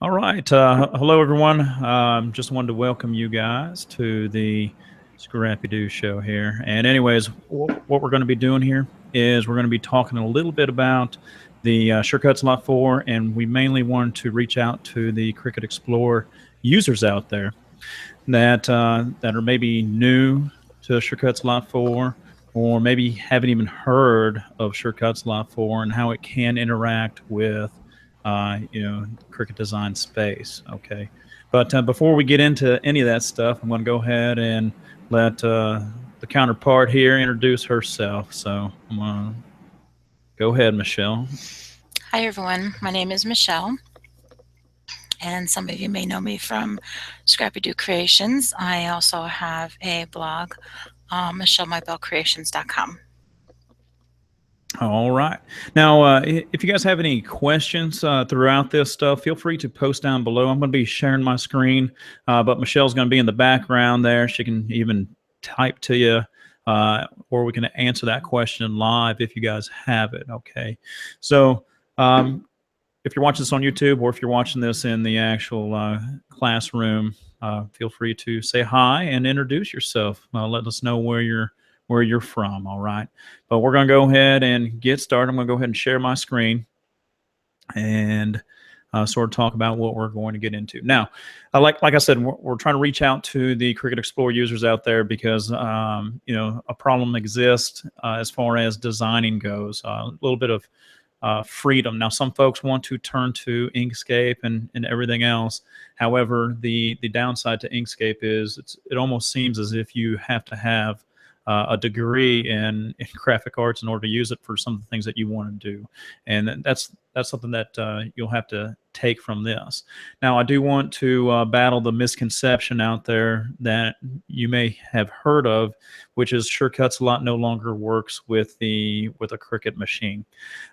All right. Hello, everyone. Just wanted to welcome you guys to the Scrappy Doo show here. And, anyways, what we're going to be doing here is we're going to be talking a little bit about the Surecuts Lot 4, and we mainly want to reach out to the Cricut Explore users out there that are maybe new to Surecuts Lot 4, or maybe haven't even heard of Surecuts Lot 4 and how it can interact with Cricut Design Space. Okay, but before we get into any of that stuff, I'm going to go ahead and let the counterpart here introduce herself. So I'm going to go ahead, Michelle. Hi everyone, my name is Michelle, and some of you may know me from Scrappy Doo Creations. I also have a blog, MichelleMybellCreations.com. All right. Now, if you guys have any questions throughout this stuff, feel free to post down below. I'm going to be sharing my screen, but Michelle's going to be in the background there. She can even type to you, or we can answer that question live if you guys have it. Okay. So, if you're watching this on YouTube or if you're watching this in the actual classroom, feel free to say hi and introduce yourself. Let us know where you're from. All right, but we're going to go ahead and get started. I'm going to go ahead and share my screen and sort of talk about what we're going to get into. Now, like I said, we're trying to reach out to the Cricut Explore users out there because a problem exists as far as designing goes. A little bit of freedom. Now, some folks want to turn to Inkscape and everything else. However, the downside to Inkscape is it almost seems as if you have to have a degree in graphic arts in order to use it for some of the things that you want to do. And that's something that you'll have to take from this. Now, I do want to battle the misconception out there that you may have heard of, which is Surecuts Lot no longer works with a Cricut machine.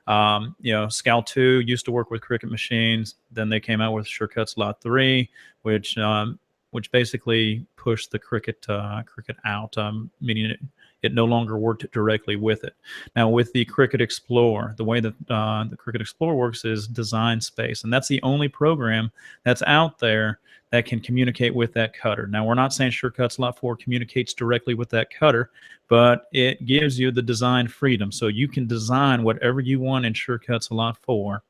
SCAL 2 used to work with Cricut machines. Then they came out with Surecuts Lot 3, which basically pushed the Cricut out, meaning it no longer worked directly with it. Now, with the Cricut Explore, the way that the Cricut Explore works is design space, and that's the only program that's out there that can communicate with that cutter. Now, we're not saying Surecuts Lot 4 communicates directly with that cutter, but it gives you the design freedom. So you can design whatever you want in Surecuts Lot 4.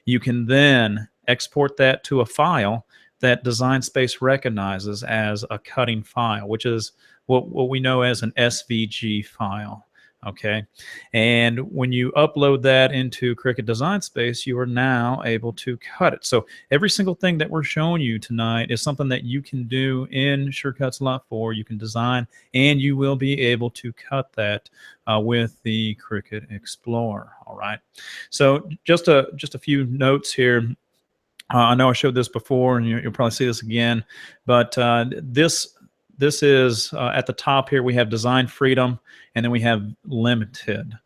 You can then export that to a file that Design Space recognizes as a cutting file, which is what we know as an SVG file. Okay, and when you upload that into Cricut Design Space, you are now able to cut it. So every single thing that we're showing you tonight is something that you can do in Surecuts Lot 4. You can design, and you will be able to cut that with the Cricut Explorer. All right. So just a few notes here. I know I showed this before, and you'll probably see this again, but this is at the top here. We have design freedom, and then we have limited.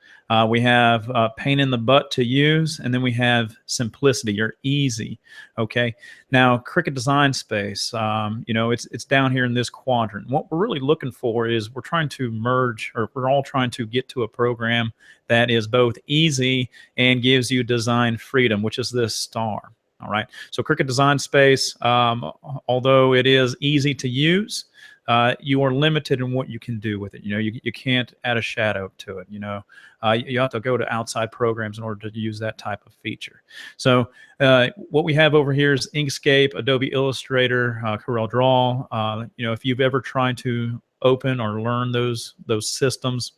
We have pain in the butt to use, and then we have simplicity or easy. Okay. Now, Cricut Design Space, it's down here in this quadrant. What we're really looking for is we're trying to merge, or we're all trying to get to a program that is both easy and gives you design freedom, which is this star. All right. So Cricut Design Space, although it is easy to use, you are limited in what you can do with it. You can't add a shadow to it. You have to go to outside programs in order to use that type of feature. So what we have over here is Inkscape, Adobe Illustrator, Corel Draw. If you've ever tried to open or learn those systems,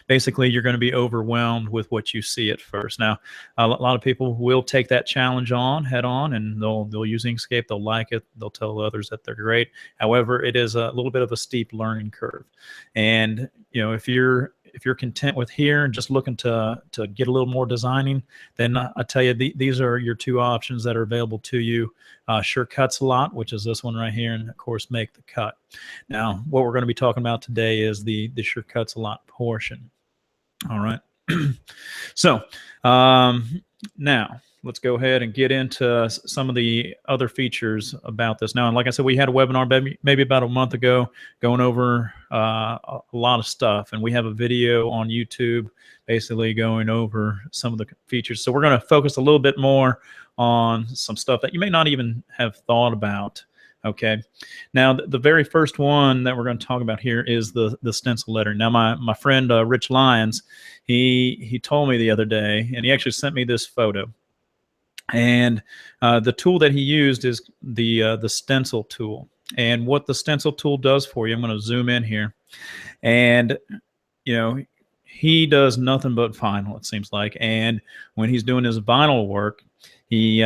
basically you're going to be overwhelmed with what you see at first. Now, a lot of people will take that challenge head on, and they'll use Inkscape. They'll like it. They'll tell others that they're great. However, it is a little bit of a steep learning curve. And if you're content with here and just looking to get a little more designing, then I tell you these are your two options that are available to you. Surecuts Lot, which is this one right here, and of course Make the Cut. Now, what we're going to be talking about today is the Surecuts Lot portion. All right. So now let's go ahead and get into some of the other features about this now. And like I said, we had a webinar maybe about a month ago going over a lot of stuff, and we have a video on YouTube basically going over some of the features. So we're going to focus a little bit more on some stuff that you may not even have thought about. Okay, now the very first one that we're going to talk about here is the stencil lettering. Now my friend Rich Lyons, he told me the other day, and he actually sent me this photo. And the tool that he used is the Stencil tool. And what the Stencil tool does for you, I'm going to zoom in here, and you know, he does nothing but vinyl, it seems like. And when he's doing his vinyl work, he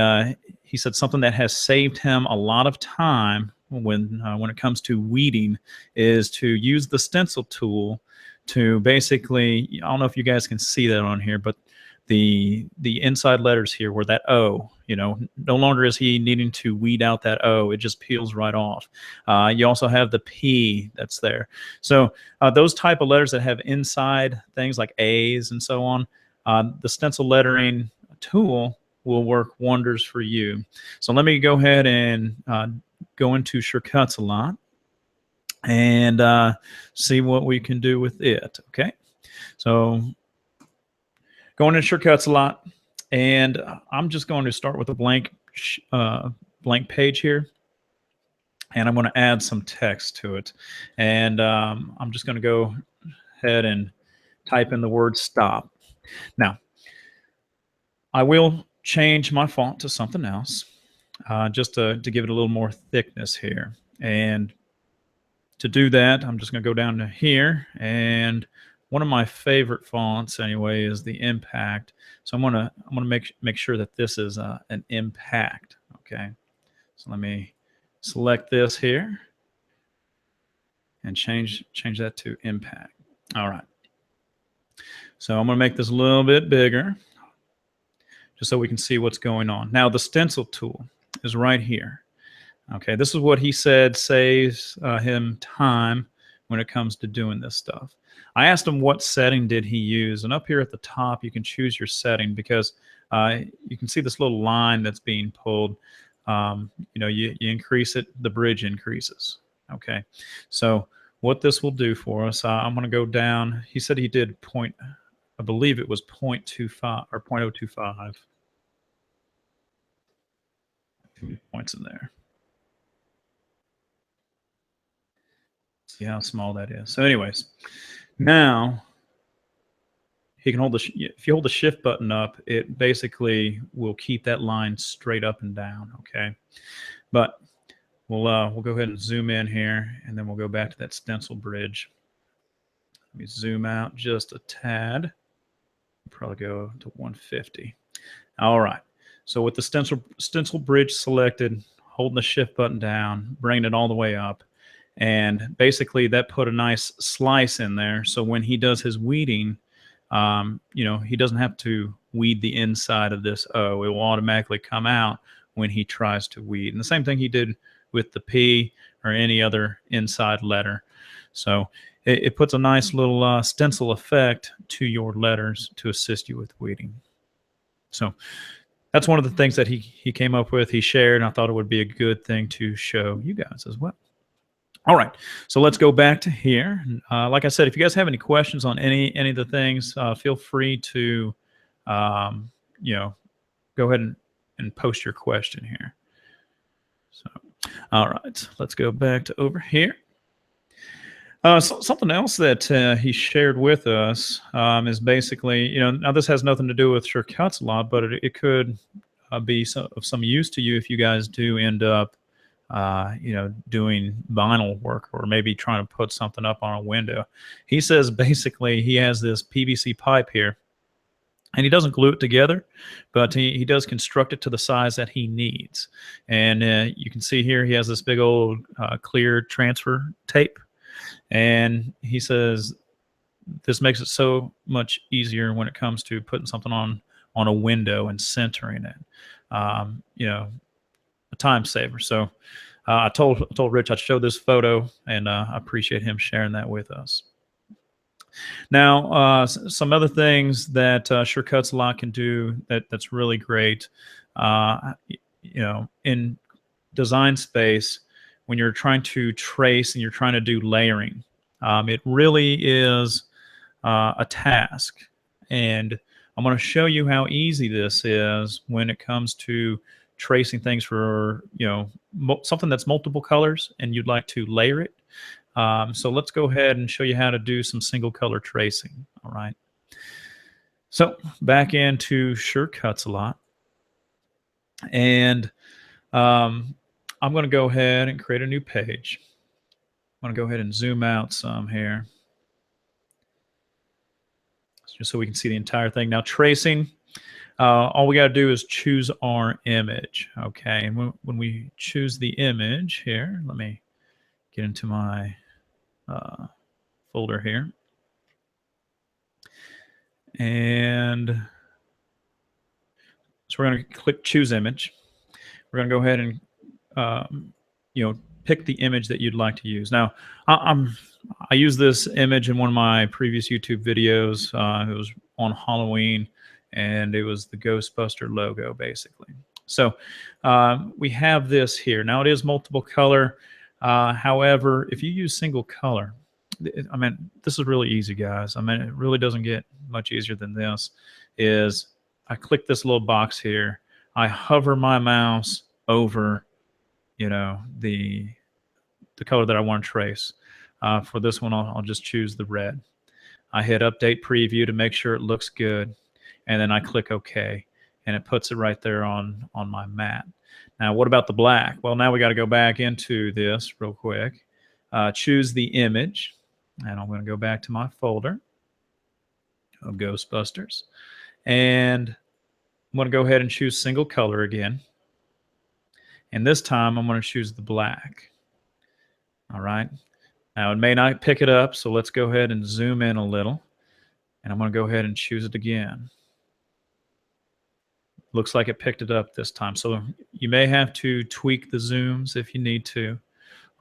said something that has saved him a lot of time when it comes to weeding is to use the Stencil tool to basically, I don't know if you guys can see that on here, but the inside letters here where that O, no longer is he needing to weed out that O. It just peels right off. You also have the P that's there. So those type of letters that have inside things like A's and so on, the stencil lettering tool will work wonders for you. So let me go ahead and go into Cricut Explore and see what we can do with it. Okay, so going into Cricut Explore, and I'm just going to start with a blank page here, and I'm going to add some text to it. And I'm just going to go ahead and type in the word stop. Now, I will change my font to something else just to give it a little more thickness here. And to do that, I'm just going to go down to here, and one of my favorite fonts anyway is the Impact. So I'm gonna make sure that this is an Impact. Okay, so let me select this here and change that to Impact. All right, so I'm gonna make this a little bit bigger just so we can see what's going on. Now the stencil tool is right here. Okay, this is what he said saves him time when it comes to doing this stuff. I asked him what setting did he use, and up here at the top you can choose your setting because you can see this little line that's being pulled. You increase it, the bridge increases. Okay, so what this will do for us, I'm going to go down. He said he did I believe it was 0.25 or 0.025. 2 points in there. See how small that is. So anyways, now he can hold if you hold the shift button up, it basically will keep that line straight up and down. Okay, but we'll go ahead and zoom in here, and then we'll go back to that stencil bridge. Let me zoom out just a tad. Probably go to 150. All right, so with the stencil bridge selected, holding the shift button down, bringing it all the way up, and basically that put a nice slice in there. So when he does his weeding, he doesn't have to weed the inside of this O. It will automatically come out when he tries to weed. And the same thing he did with the P or any other inside letter. So it puts a nice little stencil effect to your letters to assist you with weeding. So that's one of the things that he came up with, he shared, and I thought it would be a good thing to show you guys as well. All right, so let's go back to here. Like I said, if you guys have any questions on any of the things, feel free to, go ahead and post your question here. So, all right, let's go back to over here. Something else that he shared with us is basically, now this has nothing to do with Cricut Explore, but it could be of some use to you if you guys do end up doing vinyl work or maybe trying to put something up on a window. He says basically he has this PVC pipe here, and he doesn't glue it together, but he does construct it to the size that he needs. And you can see here he has this big old clear transfer tape, and he says this makes it so much easier when it comes to putting something on a window and centering it. A time saver. So I told Rich I'd show this photo, and I appreciate him sharing that with us. Now, some other things that Sure Cuts a Lot can do that's really great, in design space, when you're trying to trace and you're trying to do layering, it really is a task. And I'm going to show you how easy this is when it comes to tracing things for, something that's multiple colors and you'd like to layer it. So let's go ahead and show you how to do some single color tracing. All right. So back into Sure Cuts a Lot. And I'm going to go ahead and create a new page. I'm going to go ahead and zoom out some here, just so we can see the entire thing. Now, tracing, all we got to do is choose our image. Okay, and when we choose the image here, let me get into my folder here. And so we're going to click Choose Image. We're going to go ahead and, pick the image that you'd like to use. Now, I used this image in one of my previous YouTube videos. It was on Halloween, and it was the Ghostbuster logo, basically. So we have this here. Now, it is multiple color. However, if you use single color, I mean, this is really easy, guys. I mean, it really doesn't get much easier than this. I click this little box here. I hover my mouse over, the color that I want to trace. For this one, I'll just choose the red. I hit Update Preview to make sure it looks good, and then I click OK, and it puts it right there on my mat. Now, what about the black? Well, now we got to go back into this real quick. Choose the image, and I'm going to go back to my folder of Ghostbusters, and I'm going to go ahead and choose single color again. And this time, I'm going to choose the black. All right. Now, it may not pick it up, so let's go ahead and zoom in a little. And I'm going to go ahead and choose it again. Looks like it picked it up this time. So you may have to tweak the zooms if you need to,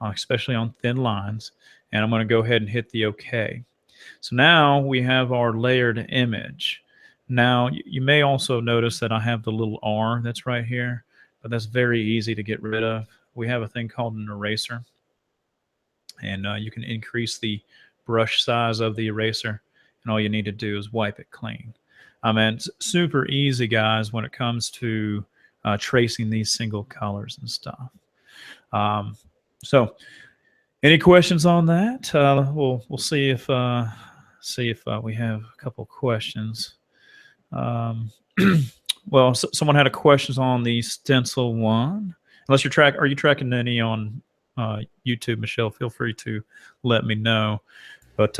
especially on thin lines. And I'm going to go ahead and hit the OK. So now we have our layered image. Now, you may also notice that I have the little R that's right here, but that's very easy to get rid of. We have a thing called an eraser. And you can increase the brush size of the eraser, and all you need to do is wipe it clean. I mean, it's super easy, guys, when it comes to tracing these single colors and stuff. So, any questions on that? We'll see if we have a couple questions. Well, someone had a question on the stencil one. Unless are you tracking any on YouTube, Michelle? Feel free to let me know. But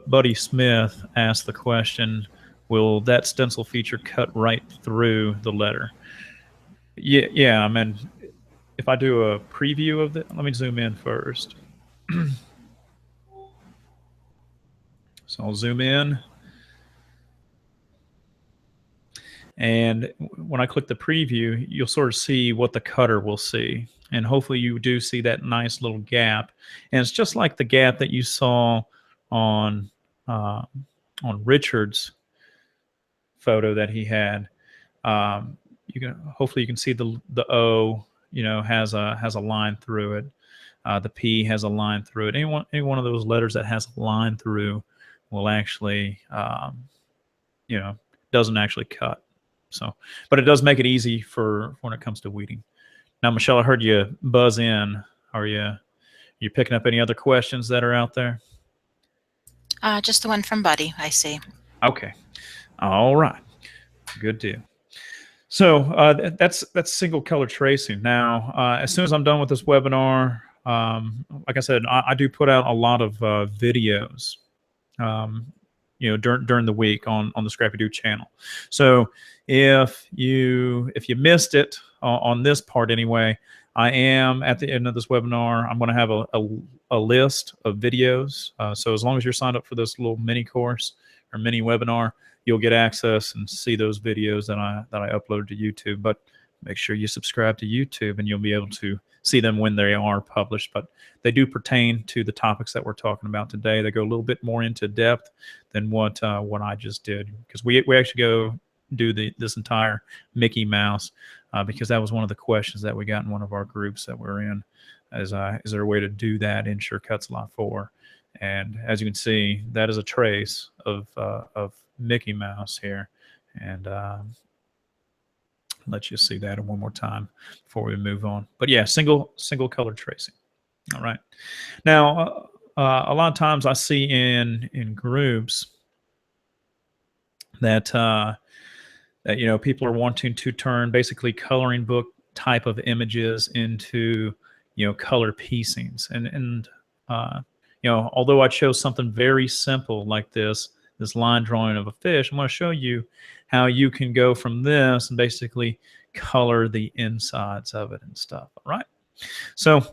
Buddy Smith asked the question, will that stencil feature cut right through the letter? Yeah. I mean, if I do a preview of it, let me zoom in first. So I'll zoom in. And when I click the preview, you'll sort of see what the cutter will see. And hopefully you do see that nice little gap. And it's just like the gap that you saw on Richard's photo that he had. Hopefully you can see the O, has a line through it. The P has a line through it. Any one of those letters that has a line through will actually, doesn't actually cut. So, but it does make it easy for when it comes to weeding. Now, Michelle, I heard you buzz in. Are you picking up any other questions that are out there? Just the one from Buddy, I see. Okay. All right. Good deal. So that's single color tracing. Now, as soon as I'm done with this webinar, like I said, I do put out a lot of videos, during the week on the Scrappy Doo channel. So if you missed it on this part anyway, I am at the end of this webinar. I'm going to have a list of videos. So as long as you're signed up for this little mini course or mini webinar, you'll get access and see those videos that I uploaded to YouTube. But make sure you subscribe to YouTube, and you'll be able to see them when they are published. But they do pertain to the topics that we're talking about today. They go a little bit more into depth than what I just did, because we actually go do this entire Mickey Mouse because that was one of the questions that we got in one of our groups that we're in. Is there a way to do that in SureCuts Lot 4? And as you can see, that is a trace of Mickey Mouse here. And let you see that one more time before we move on. But yeah, single color tracing. All right. Now, a lot of times I see in groups that that people are wanting to turn basically coloring book type of images into color piecings, and although I chose something very simple like this line drawing of a fish, I'm going to show you how you can go from this and basically color the insides of it and stuff. All right, so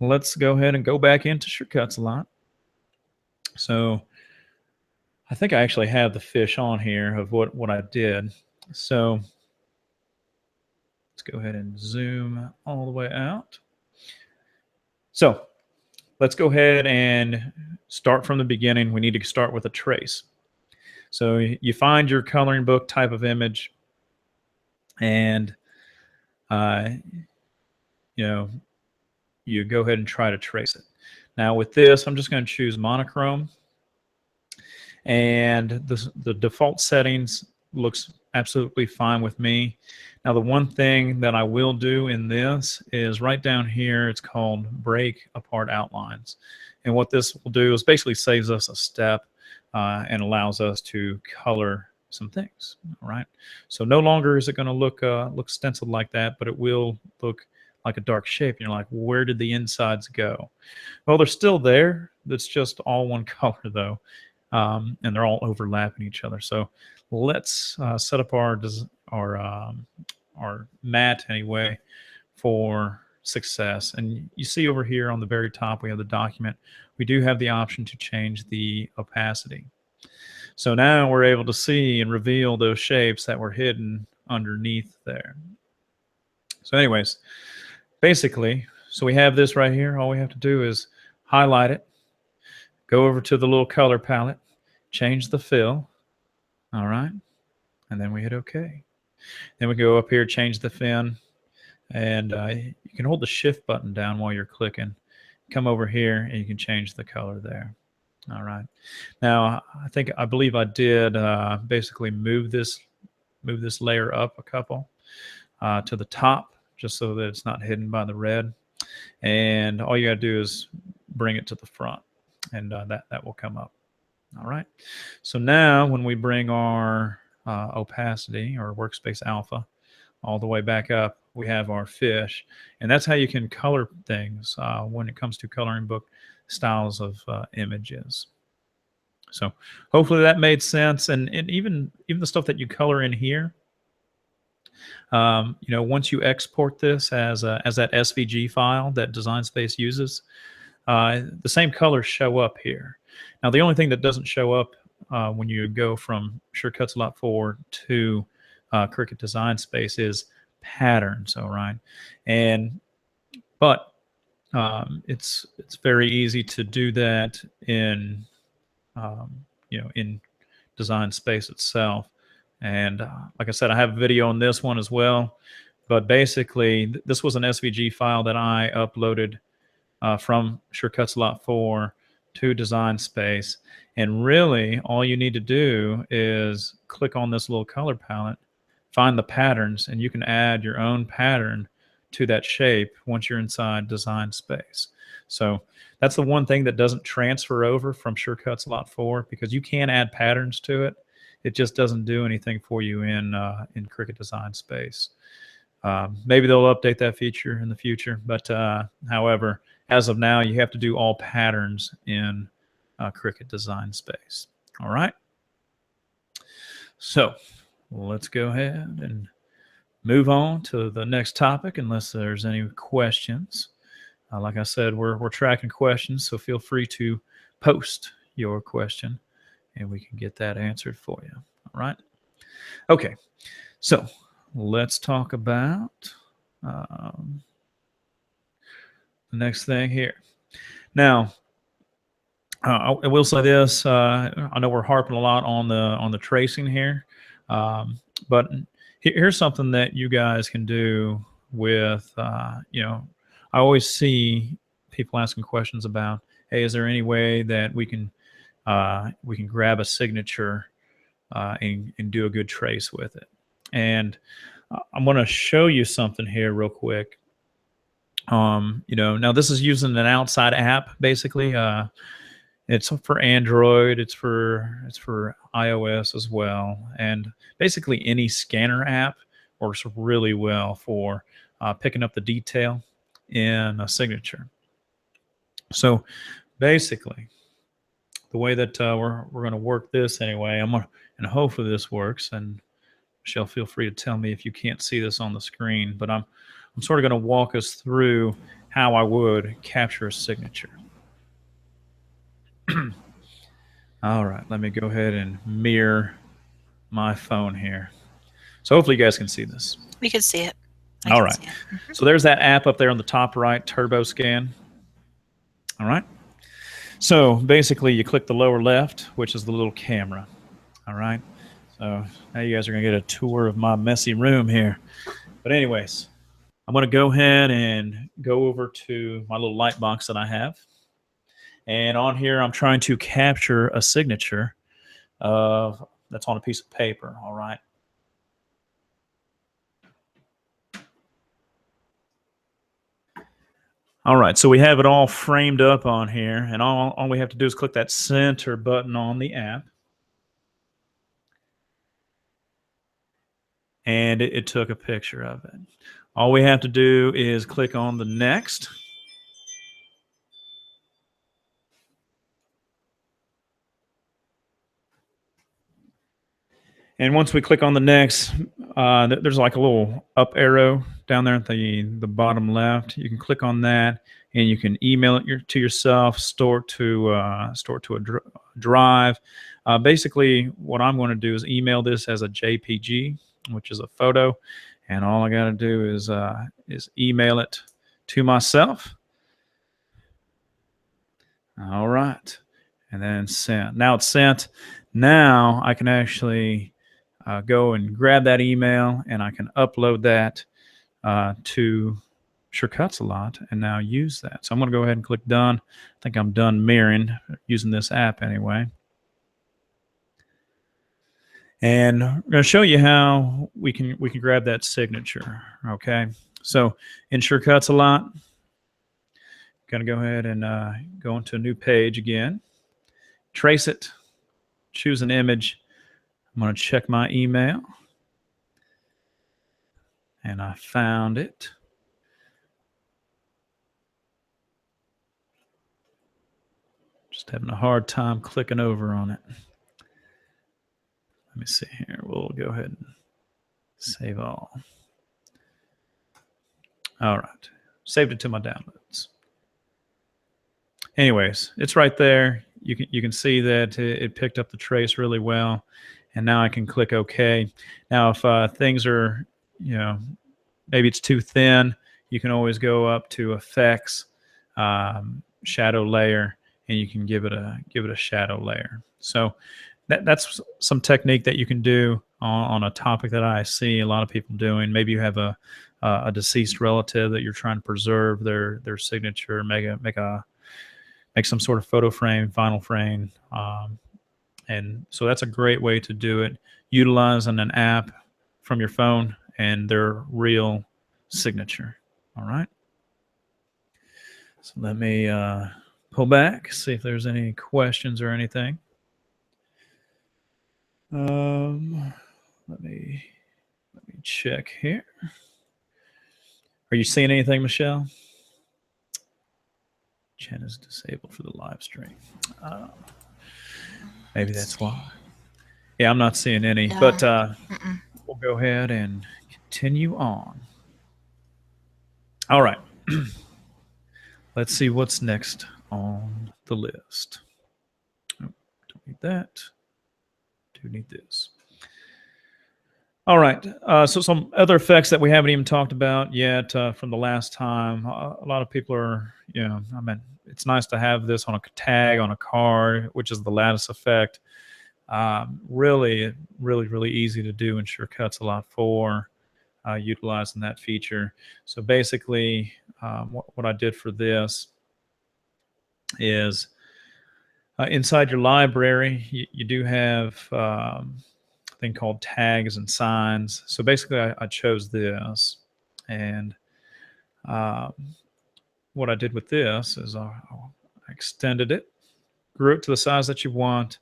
let's go ahead and go back into SureCuts a lot. So I think I actually have the fish on here of what I did. So let's go ahead and zoom all the way out. So let's go ahead and start from the beginning. We need to start with a trace. So you find your coloring book type of image, and you go ahead and try to trace it. Now with this, I'm just going to choose monochrome, and the default settings looks absolutely fine with me. Now the one thing that I will do in this is right down here, it's called break apart outlines. And what this will do is basically saves us a step and allows us to color some things. All right. So no longer is it going to look stenciled like that, but it will look like a dark shape. And you're like, where did the insides go? Well, they're still there. That's just all one color though. And they're all overlapping each other. So let's set up our mat anyway for success. And you see over here on the very top, we have the document. We do have the option to change the opacity. So now we're able to see and reveal those shapes that were hidden underneath there. So anyways, basically, so we have this right here. All we have to do is highlight it, go over to the little color palette, change the fill. All right. And then we hit OK. Then we go up here, change the fin, and you can hold the shift button down while you're clicking. Come over here and you can change the color there. All right. Now I believe I did basically move this layer up a couple to the top, just so that it's not hidden by the red. And all you got to do is bring it to the front, and that will come up. All right. So now when we bring our opacity or workspace alpha all the way back up, we have our fish, and that's how you can color things when it comes to coloring book styles of images. So hopefully that made sense. And even the stuff that you color in here, once you export this as that SVG file that Design Space uses, the same colors show up here. Now the only thing that doesn't show up when you go from SureCuts Lot 4 to Cricut Design Space is patterns. All right, but it's very easy to do that in in Design Space itself. And like I said, I have a video on this one as well. But basically, this was an SVG file that I uploaded from SureCuts Lot 4 to Design Space. And really, all you need to do is click on this little color palette, find the patterns, and you can add your own pattern to that shape once you're inside Design Space. So that's the one thing that doesn't transfer over from SureCuts Lot 4, because you can add patterns to it. It just doesn't do anything for you in Cricut Design Space. Maybe they'll update that feature in the future, but however, as of now, you have to do all patterns in Cricut Design Space. All right. So let's go ahead and move on to the next topic, unless there's any questions. Like I said, we're tracking questions, so feel free to post your question, and we can get that answered for you. All right. Okay. So let's talk about the next thing here. Now, I will say this. I know we're harping a lot on the tracing here, but here's something that you guys can do with. I always see people asking questions about, hey, is there any way that we can grab a signature and do a good trace with it? And I'm going to show you something here real quick. Now this is using an outside app, basically. It's for Android. It's for iOS as well, and basically any scanner app works really well for picking up the detail in a signature. So basically, the way that we're going to work this anyway, and hopefully this works. And Michelle, feel free to tell me if you can't see this on the screen, but I'm sort of going to walk us through how I would capture a signature. All right, let me go ahead and mirror my phone here. So hopefully you guys can see this. We can see it. All right. So there's that app up there on the top right, Turbo Scan. All right. So basically you click the lower left, which is the little camera. All right. So now you guys are going to get a tour of my messy room here. But anyways, I'm going to go ahead and go over to my little light box that I have. And on here, I'm trying to capture a signature that's on a piece of paper. All right. All right, so we have it all framed up on here, and all we have to do is click that center button on the app. And it took a picture of it. All we have to do is click on the next. And once we click on the next, there's like a little up arrow down there at the bottom left. You can click on that, and you can email it to yourself, store it to a drive. Basically, what I'm going to do is email this as a JPG, which is a photo, and all I got to do is email it to myself. All right, and then send. Now it's sent. Now I can actually go and grab that email, and I can upload that to Cricut and now use that. So I'm going to go ahead and click done. I think I'm done mirroring using this app anyway. And I'm going to show you how we can grab that signature. Okay, so in Cricut going to go ahead and go into a new page again, trace it, choose an image. I'm going to check my email, and I found it. Just having a hard time clicking over on it. Let me see here. We'll go ahead and save all. All right. Saved it to my downloads. Anyways, it's right there. You can see that it picked up the trace really well. And now I can click OK. Now, if things are, maybe it's too thin, you can always go up to Effects, Shadow Layer, and you can give it a shadow layer. So that's some technique that you can do on a topic that I see a lot of people doing. Maybe you have a deceased relative that you're trying to preserve their signature, make some sort of photo frame, vinyl frame. And so that's a great way to do it, utilizing an app from your phone and their real signature. All right. So let me pull back, see if there's any questions or anything. Let me check here. Are you seeing anything, Michelle? Chat is disabled for the live stream. Maybe that's why. Yeah, I'm not seeing any, no. But we'll go ahead and continue on. All right. Let's see what's next on the list. Oh, don't need that. Do need this. All right. So some other effects that we haven't even talked about yet from the last time. A lot of people are, I mean, it's nice to have this on a tag on a card, which is the lattice effect. Really easy to do in Cuts a lot for utilizing that feature. So basically, what I did for this is inside your library, you do have a thing called tags and signs. So basically, I chose this, and um, what I did with this is I extended it, grew it to the size that you want.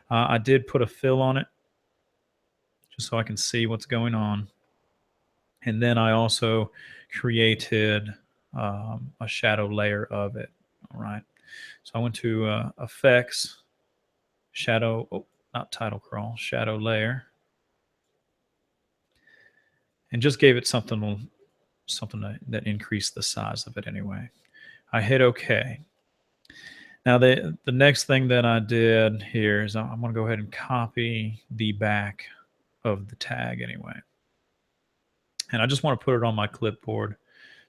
I did put a fill on it just so I can see what's going on. And then I also created a shadow layer of it. All right. So I went to Effects, Shadow, oh, not Title Crawl, Shadow Layer, and just gave it something that increased the size of it anyway. I hit OK. Now the next thing that I did here is I'm going to go ahead and copy the back of the tag anyway. And I just want to put it on my clipboard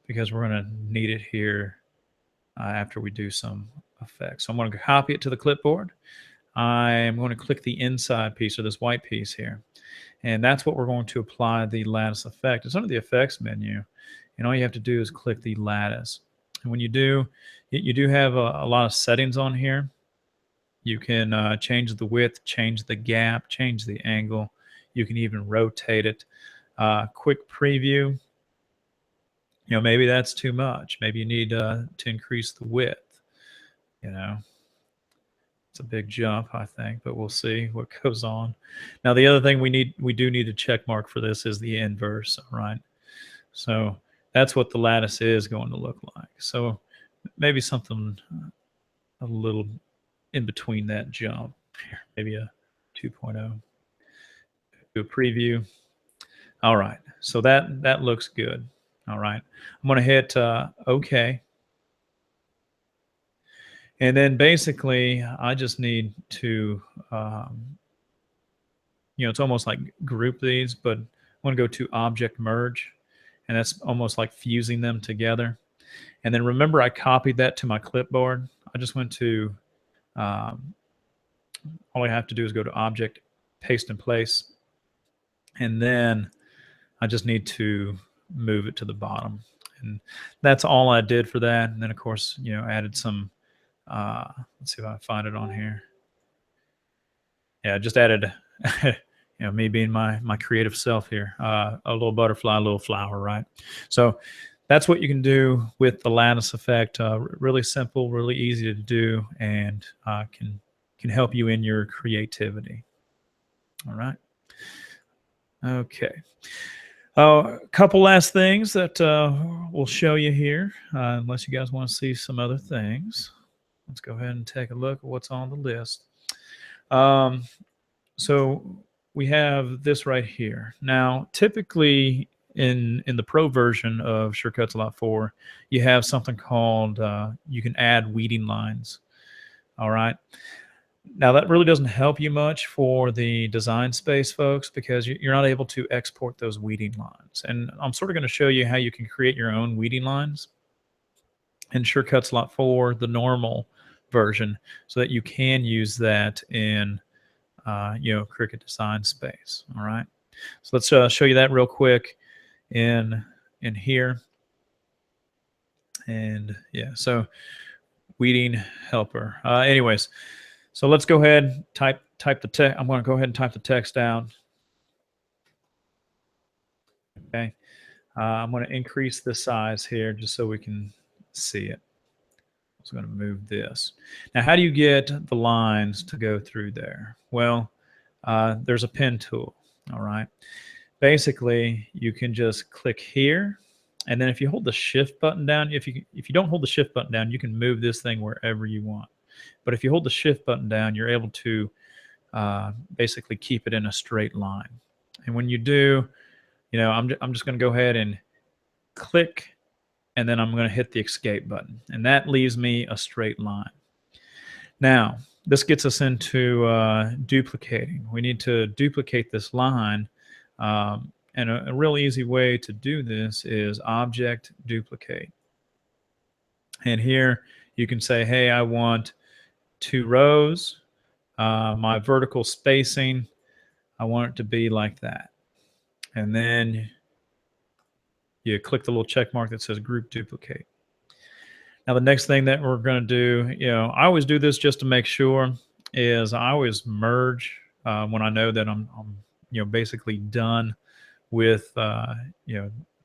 because we're going to need it here after we do some effects. So I'm going to copy it to the clipboard. I'm going to click the inside piece, or this white piece here. And that's what we're going to apply the lattice effect. It's under the effects menu. And all you have to do is click the lattice. And when you do, you do have a lot of settings on here. You can change the width, change the gap, change the angle. You can even rotate it. Quick preview. Maybe that's too much. Maybe you need to increase the width. It's a big jump, I think, but we'll see what goes on. Now, the other thing we do need a check mark for this is the inverse, right? So that's what the lattice is going to look like. So maybe something a little in between that jump. Maybe a 2.0. Do a preview. All right, so that looks good. All right, I'm going to hit OK. And then basically, I just need to, it's almost like group these, but I want to go to Object Merge, and that's almost like fusing them together. And then remember, I copied that to my clipboard. I just went to, all I have to do is go to Object, Paste in Place, and then I just need to move it to the bottom. And that's all I did for that. And then, of course, added some, let's see if I find it on here. Yeah, just added, me being my creative self here, a little butterfly, a little flower, right? So that's what you can do with the lattice effect. Really simple, really easy to do, and can help you in your creativity. All right. Okay. A couple last things that we'll show you here, unless you guys want to see some other things. Let's go ahead and take a look at what's on the list. So we have this right here. Now, typically in the pro version of Cuts a Lot 4, you have something called, you can add weeding lines. All right. Now, that really doesn't help you much for the design space, folks, because you're not able to export those weeding lines. And I'm sort of going to show you how you can create your own weeding lines in Cuts a Lot 4, the normal version, so that you can use that in Cricut design space. All right, so let's show you that real quick in here. And yeah, so weeding helper. Anyways, so let's go ahead, type the text. I'm going to go ahead and type the text down. Okay, I'm going to increase the size here just so we can see it. I'm going to move this. Now, how do you get the lines to go through there? Well, there's a pen tool. All right. Basically, you can just click here, and then if you hold the Shift button down, if you don't hold the Shift button down, you can move this thing wherever you want. But if you hold the Shift button down, you're able to basically keep it in a straight line. And when you do, I'm just going to go ahead and click, and then I'm going to hit the Escape button, and that leaves me a straight line. Now, this gets us into duplicating. We need to duplicate this line And a real easy way to do this is object duplicate. And here you can say, hey, I want 2 rows. My vertical spacing, I want it to be like that. And then you click the little check mark that says group duplicate. Now, the next thing that we're going to do, I always do this just to make sure, is I always merge when I know that I'm basically done with,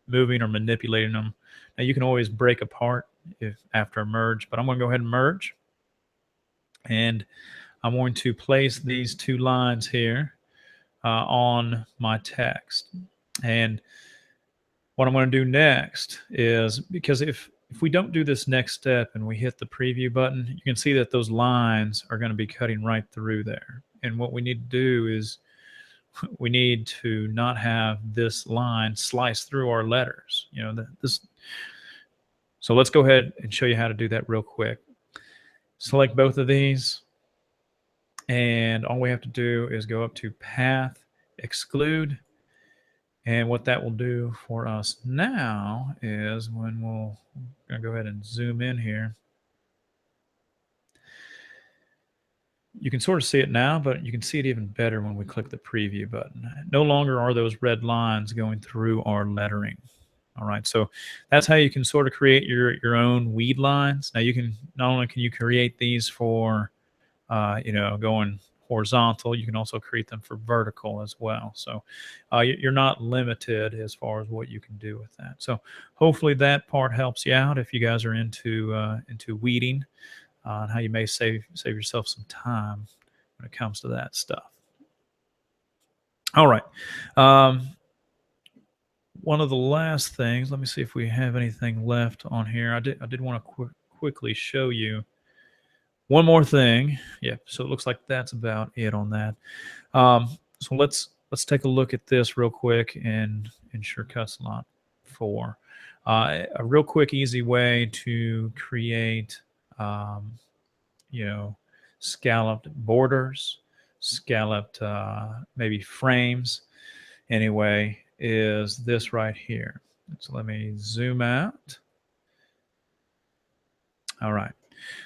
moving or manipulating them. Now, you can always break apart after a merge, but I'm going to go ahead and merge. And I'm going to place these 2 lines here on my text. And what I'm going to do next is, because if we don't do this next step and we hit the preview button, you can see that those lines are going to be cutting right through there. And what we need to do is we need to not have this line slice through our letters. So let's go ahead and show you how to do that real quick. Select both of these, and all we have to do is go up to Path, Exclude. And what that will do for us now is when we're going to go ahead and zoom in here. You can sort of see it now, but you can see it even better when we click the preview button. No longer are those red lines going through our lettering. All right, so that's how you can sort of create your own weed lines. Now, not only can you create these for going horizontal, you can also create them for vertical as well. So you're not limited as far as what you can do with that. So hopefully that part helps you out if you guys are into weeding, and how you may save yourself some time when it comes to that stuff. All right. One of the last things, let me see if we have anything left on here. I did want to quickly show you one more thing. Yeah, so it looks like that's about it on that. So let's take a look at this real quick in Shortcuts Lot 4. A real quick, easy way to create, scalloped borders, scalloped maybe frames, anyway, is this right here. So let me zoom out. All right.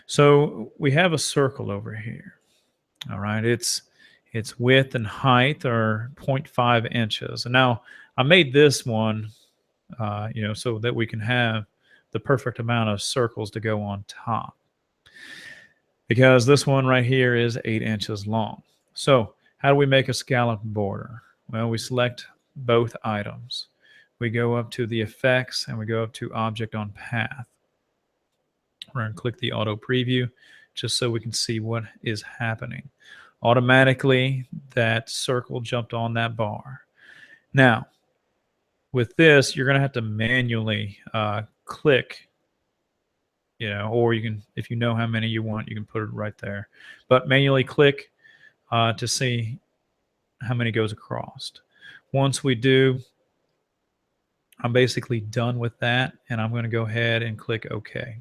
So we have a circle over here. All right, its width and height are 0.5 inches. And now I made this one, so that we can have the perfect amount of circles to go on top, because this one right here is 8 inches long. So how do we make a scalloped border? Well, we select both items. We go up to the effects and we go up to object on path. We're going to click the auto preview just so we can see what is happening. Automatically, that circle jumped on that bar. Now, with this, you're going to have to manually click, or you can, if you know how many you want, you can put it right there. But manually click to see how many goes across. Once we do, I'm basically done with that, and I'm going to go ahead and click OK.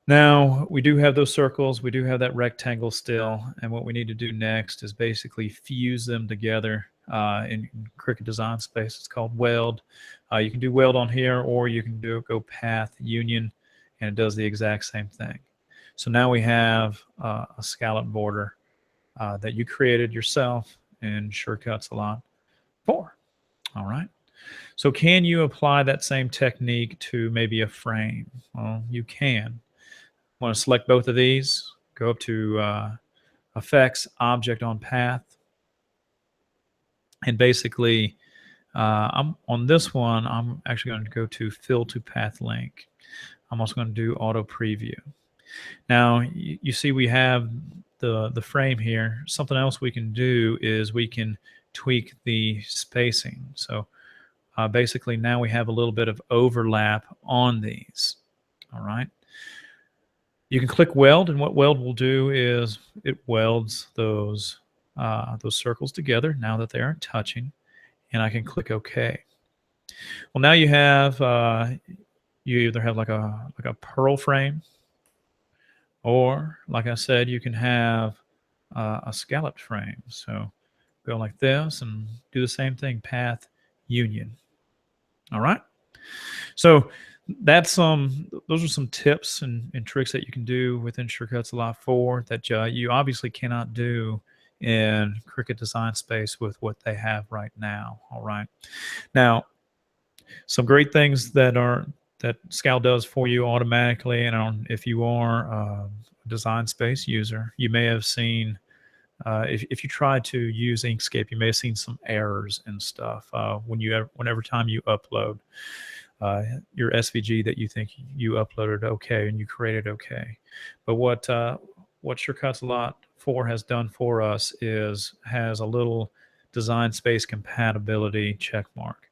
Now, we do have those circles, we do have that rectangle still, and what we need to do next is basically fuse them together in Cricut Design Space. It's called Weld. You can do Weld on here, or you can go Path Union, and it does the exact same thing. So now we have a scallop border that you created yourself in Shortcuts Lot 4. All right. So can you apply that same technique to maybe a frame? Well, you can. Want to select both of these, go up to Effects, Object on Path, and basically I'm on this one, I'm actually going to go to Fill to Path Link. I'm also going to do Auto Preview. Now you see we have the frame here. Something else we can do is we can tweak the spacing. So basically now we have a little bit of overlap on these. All right. You can click Weld, and what Weld will do is it welds those circles together now that they aren't touching, and I can click OK. Well, now you have you either have like a pearl frame, or like I said, you can have a scalloped frame. So go like this and do the same thing, path union. All right. So that's those are some tips and tricks that you can do within SureCuts Lot 4 that you obviously cannot do in Cricut Design Space with what they have right now. All right. Now, some great things that SCAL does for you automatically, and if you are a Design Space user, you may have seen if you try to use Inkscape, you may have seen some errors and stuff whenever time you upload your SVG that you think you uploaded okay and you created okay. But what SureCuts Lot 4 has done for us is has a little Design Space compatibility check mark.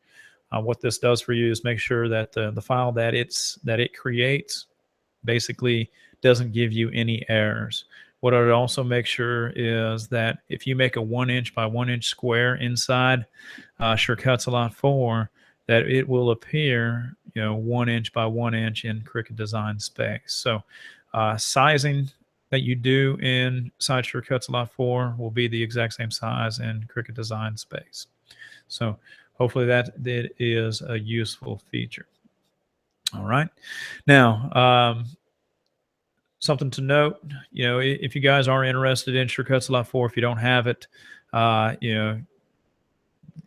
What this does for you is make sure that the file that it creates basically doesn't give you any errors. What it also makes sure is that if you make a 1 inch by 1 inch square inside SureCuts Lot 4, that it will appear 1 inch by 1 inch in Cricut Design Space. So sizing that you do inside SureCuts Lot 4 will be the exact same size in Cricut Design Space. So hopefully that is a useful feature. All right. Now, something to note, if you guys are interested in SureCuts Lot 4, if you don't have it,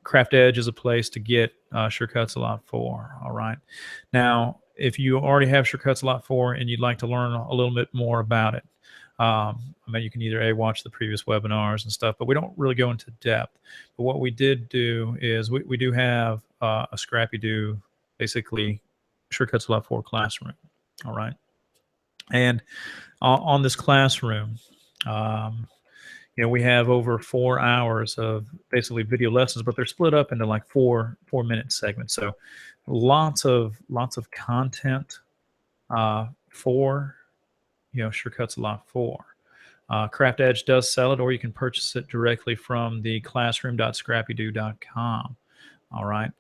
Craft Edge is a place to get SureCuts Lot 4. All right. Now, if you already have SureCuts Lot 4 and you'd like to learn a little bit more about it, you can either watch the previous webinars and stuff, but we don't really go into depth. But what we did do is we do have a Scrappy-Doo, basically SureCuts Lot 4 classroom. All right. And on this classroom, we have over 4 hours of basically video lessons, but they're split up into like 4-minute segments. So lots of content for SureCuts Lot 4. Craft Edge does sell it, or you can purchase it directly from the classroom.scrappydoo.com. All right,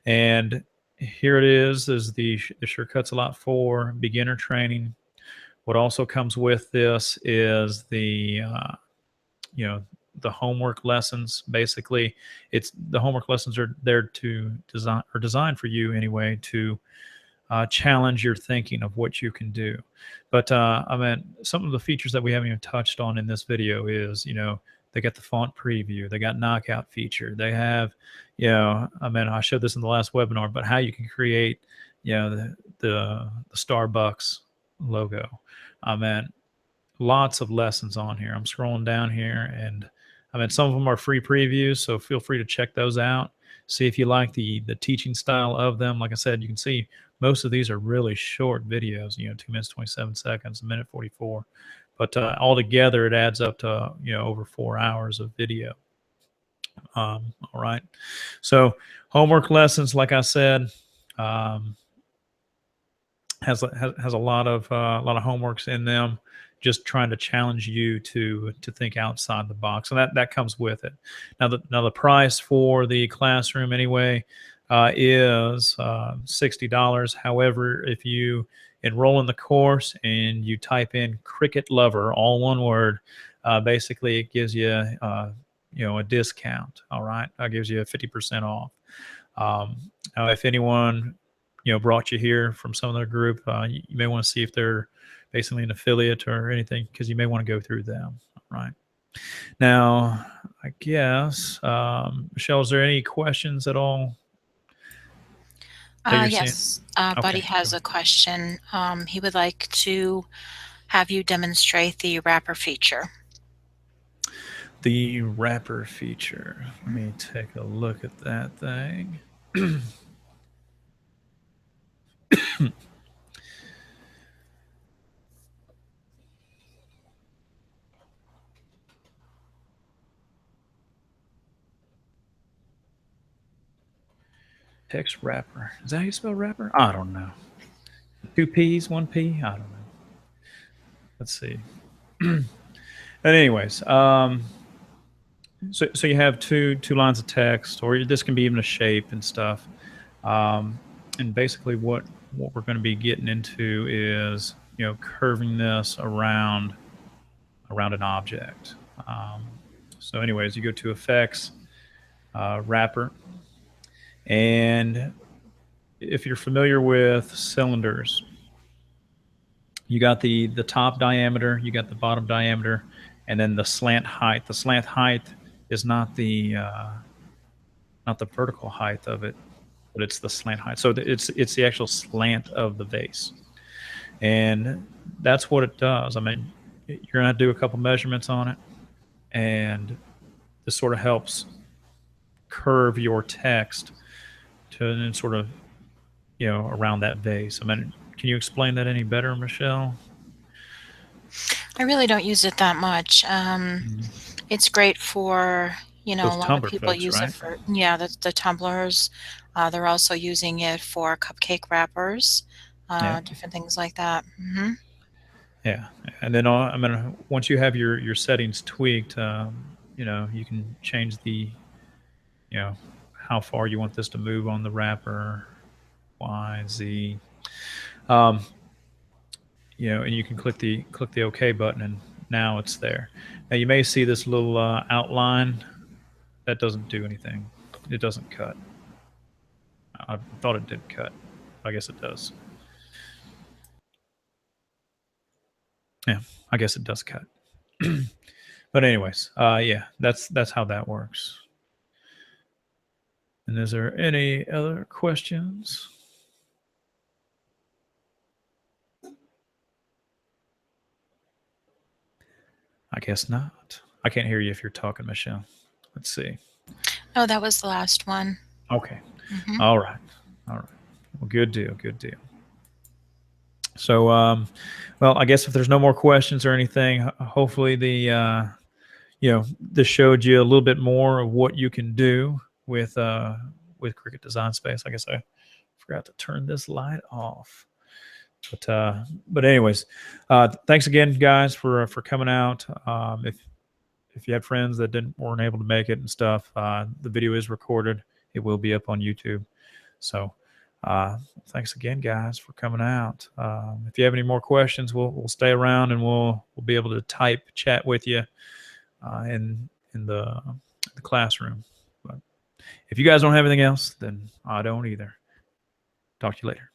and here it is the SureCuts Lot 4 beginner training. What also comes with this is the the homework lessons. Basically, the homework lessons are there to designed for you anyway to challenge your thinking of what you can do. But some of the features that we haven't even touched on in this video is they got the font preview, they got knockout feature, they have I showed this in the last webinar, but how you can create the Starbucks logo. Lots of lessons on here. I'm scrolling down here, and some of them are free previews, so feel free to check those out. See if you like the teaching style of them. Like I said, you can see most of these are really short videos, 2 minutes 27 seconds, 1 minute 44, but altogether it adds up to over 4 hours of video. All right, so homework lessons, like I said, has a lot of homeworks in them, just trying to challenge you to think outside the box, and that comes with it. Now the price for the classroom anyway is $60. However, if you enroll in the course and you type in Cricut Lover, all one word, basically it gives you a discount. All right, that gives you 50% off. Now, if anyone brought you here from some other group, you may want to see if they're basically an affiliate or anything, because you may want to go through them. All right. Now, I guess, Michelle, is there any questions at all? Yes. Buddy has a question. He would like to have you demonstrate the wrapper feature. The wrapper feature. Let me take a look at that thing. Text wrapper. Is that how you spell wrapper? I don't know. 2 P's, 1 P? I don't know. Let's see. But anyways, so you have two lines of text, or this can be even a shape and stuff. And basically what we're going to be getting into is, curving this around an object. So anyways, you go to Effects, wrapper. And if you're familiar with cylinders, you got the top diameter, you got the bottom diameter, and then the slant height. The slant height is not the vertical height of it, but it's the slant height. So it's the actual slant of the vase, and that's what it does. I mean, you're gonna do a couple measurements on it, and this sort of helps curve your text to sort of around that vase. I mean, can you explain that any better, Michelle? I really don't use it that much. Mhm. It's great for, a Those lot of tumbler people folks, use it right? for, yeah, the tumblers. They're also using it for cupcake wrappers, Yeah, different things like that. yeah. And then I mean, once you have your settings tweaked, you can change the you know how far you want this to move on the wrapper, Y, Z. Um, and you can click the OK button, and now it's there. Now you may see this little outline that doesn't do anything. It doesn't cut. I thought it did cut. I guess it does. Yeah, I guess it does cut. But anyways, yeah, that's how that works. And is there any other questions? I guess not. I can't hear you if you're talking, Michelle. Let's see. Oh, that was the last one. Okay. hmm All right. All right. Well, good deal. Good deal. So, well, I guess if there's no more questions or anything, hopefully this showed you a little bit more of what you can do with Cricut Design Space. I guess I forgot to turn this light off. But anyways, thanks again, guys, for coming out. If you had friends that weren't able to make it and stuff, the video is recorded. It will be up on YouTube. So thanks again, guys, for coming out. If you have any more questions, we'll stay around and we'll be able to chat with you in the classroom. But if you guys don't have anything else, then I don't either. Talk to you later.